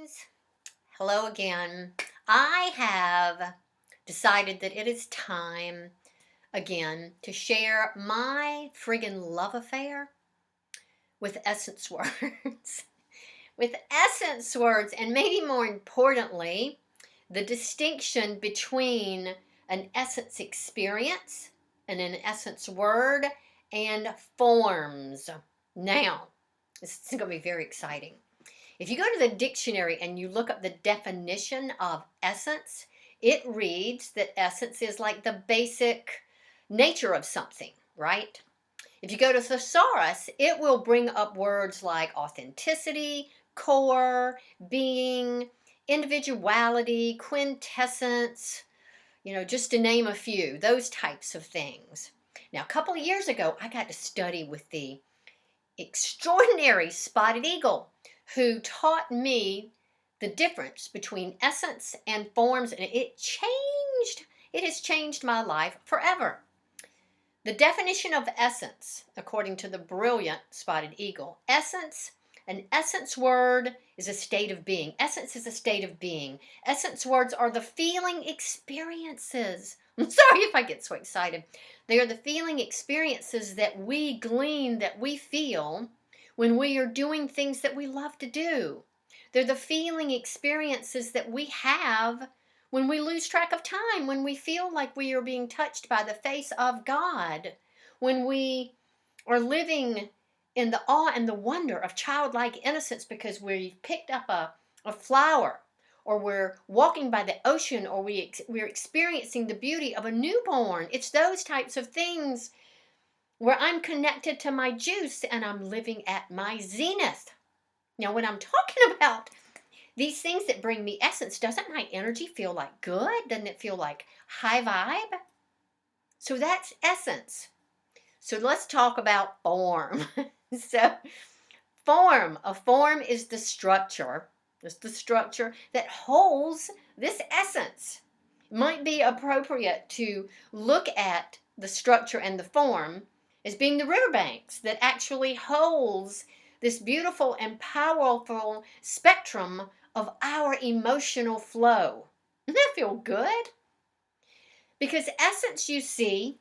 guys. Hello again. I have decided that it is time again to share my friggin' love affair with essence words. With essence words, and maybe more importantly, the distinction between an essence experience and an essence word and forms. Now, this is going to be very exciting. If you go to the dictionary and you look up the definition of essence, it reads that essence is like the basic nature of something, right? If you go to thesaurus, it will bring up words like authenticity, core, being, individuality, quintessence, just to name a few, those types of things. Now, a couple of years ago, I got to study with the extraordinary Spotted Eagle, who taught me the difference between essence and forms, and it has changed my life forever. The definition of essence, according to the brilliant Spotted Eagle, an essence word is a state of being. Essence is a state of being. Essence words are the feeling experiences. I'm sorry if I get so excited. They are the feeling experiences that we glean, that we feel when we are doing things that we love to do. They're the feeling experiences that we have when we lose track of time, when we feel like we are being touched by the face of God, when we are living in the awe and the wonder of childlike innocence because we picked up a flower, or we're walking by the ocean, or we're experiencing the beauty of a newborn. It's those types of things where I'm connected to my juice and I'm living at my zenith. Now, when I'm talking about these things that bring me essence, doesn't my energy feel like good? Doesn't it feel like high vibe? So that's essence. So let's talk about form. So a form is the structure. It's the structure that holds this essence. It might be appropriate to look at the structure and the form as being the riverbanks that actually holds this beautiful and powerful spectrum of our emotional flow. Doesn't that feel good? Because essence, you see,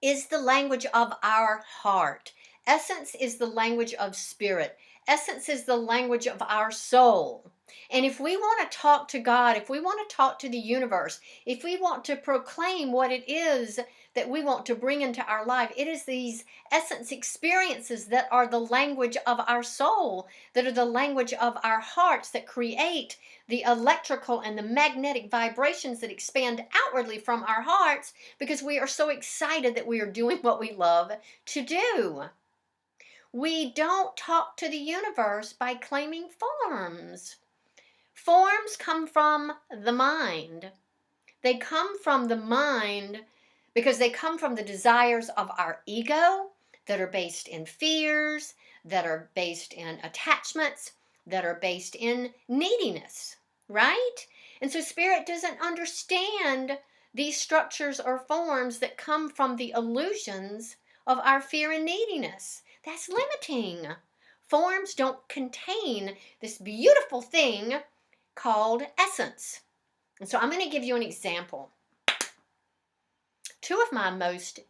is the language of our heart. Essence is the language of spirit. Essence is the language of our soul. And if we want to talk to God, if we want to talk to the universe, if we want to proclaim what it is that we want to bring into our life, it is these essence experiences that are the language of our soul, that are the language of our hearts, that create the electrical and the magnetic vibrations that expand outwardly from our hearts because we are so excited that we are doing what we love to do. We don't talk to the universe by claiming forms. Forms come from the mind. They come from the mind because they come from the desires of our ego that are based in fears, that are based in attachments, that are based in neediness, right? And so spirit doesn't understand these structures or forms that come from the illusions of our fear and neediness. That's limiting. Forms don't contain this beautiful thing called essence. And so I'm going to give you an example. Two of my most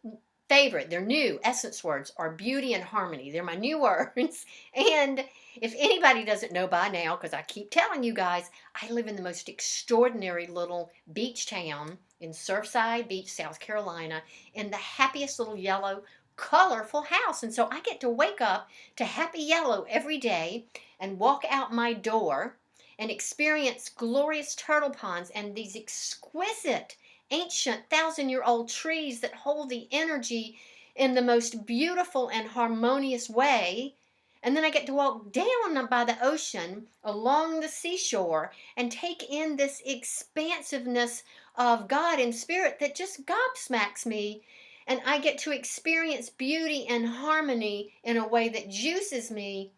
favorite, they're new essence words, are beauty and harmony. They're my new words. And if anybody doesn't know by now, because I keep telling you guys, I live in the most extraordinary little beach town in Surfside Beach, South Carolina, in the happiest little yellow, colorful house. And so I get to wake up to happy yellow every day and walk out my door and experience glorious turtle ponds and these exquisite ancient 1,000-year-old trees that hold the energy in the most beautiful and harmonious way. And then I get to walk down by the ocean along the seashore and take in this expansiveness of God and spirit that just gobsmacks me. And I get to experience beauty and harmony in a way that juices me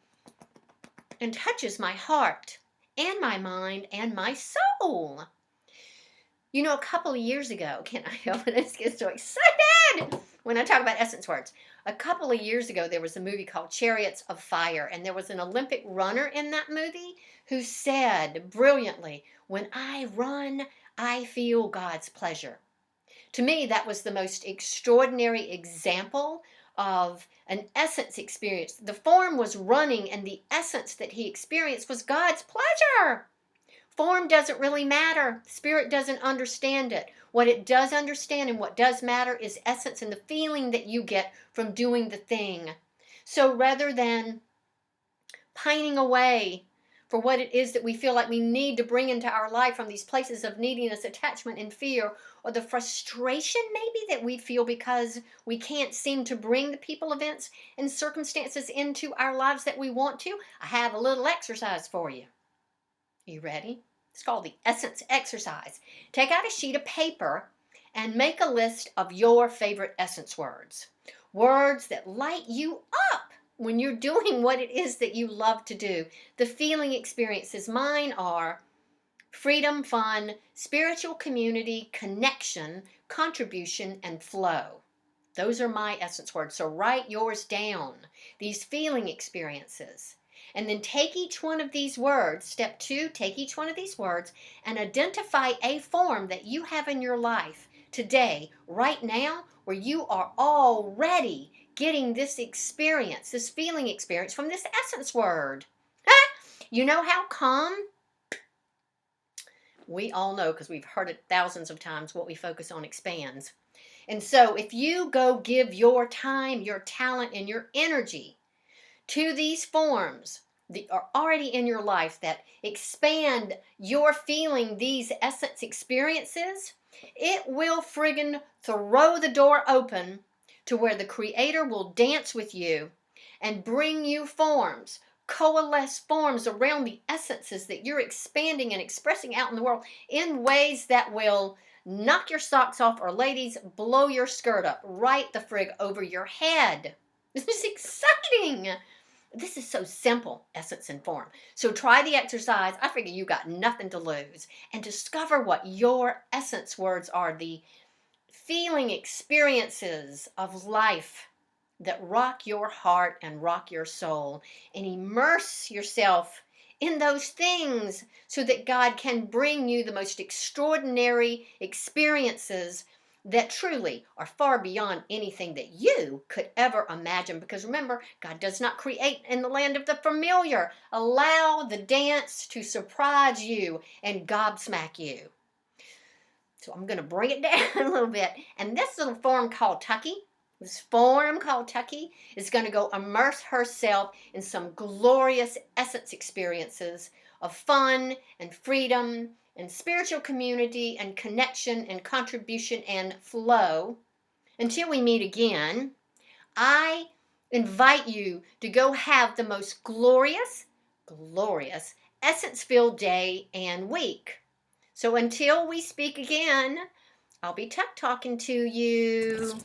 and touches my heart and my mind and my soul. A couple of years ago, can't I help it? I just get so excited when I talk about essence words. A couple of years ago, there was a movie called Chariots of Fire, and there was an Olympic runner in that movie who said brilliantly, "When I run, I feel God's pleasure." To me, that was the most extraordinary example of an essence experience. The form was running, and the essence that he experienced was God's pleasure. Form doesn't really matter. Spirit doesn't understand it. What it does understand and what does matter is essence and the feeling that you get from doing the thing. So rather than pining away for what it is that we feel like we need to bring into our life from these places of neediness, attachment, and fear, or the frustration maybe that we feel because we can't seem to bring the people, events, and circumstances into our lives that we want to, I have a little exercise for you. Are you ready? It's called the Essence Exercise. Take out a sheet of paper and make a list of your favorite essence words. Words that light you up when you're doing what it is that you love to do. The feeling experiences. Mine are freedom, fun, spiritual community, connection, contribution, and flow. Those are my essence words. So write yours down. These feeling experiences. And then take each one of these words. Step 2, take each one of these words and identify a form that you have in your life today, right now, where you are already getting this experience, this feeling experience from this essence word. You know how come? We all know, because we've heard it thousands of times, what we focus on expands. And so if you go give your time, your talent, and your energy to these forms that are already in your life that expand your feeling these essence experiences, it will friggin' throw the door open to where the Creator will dance with you and bring you forms, coalesce forms around the essences that you're expanding and expressing out in the world in ways that will knock your socks off, or ladies, blow your skirt up right the frig over your head. This is exciting. This is so simple, essence and form. So try the exercise. I figure you got nothing to lose. And discover what your essence words are, the feeling experiences of life that rock your heart and rock your soul. And immerse yourself in those things so that God can bring you the most extraordinary experiences that truly are far beyond anything that you could ever imagine. Because remember, God does not create in the land of the familiar. Allow the dance to surprise you and gobsmack you. So I'm going to bring it down a little bit. And this little form called Tucky, is going to go immerse herself in some glorious essence experiences of fun and freedom and spiritual community and connection and contribution and flow. Until we meet again, I invite you to go have the most glorious essence-filled day and week. So until we speak again, I'll be tuck talking to you.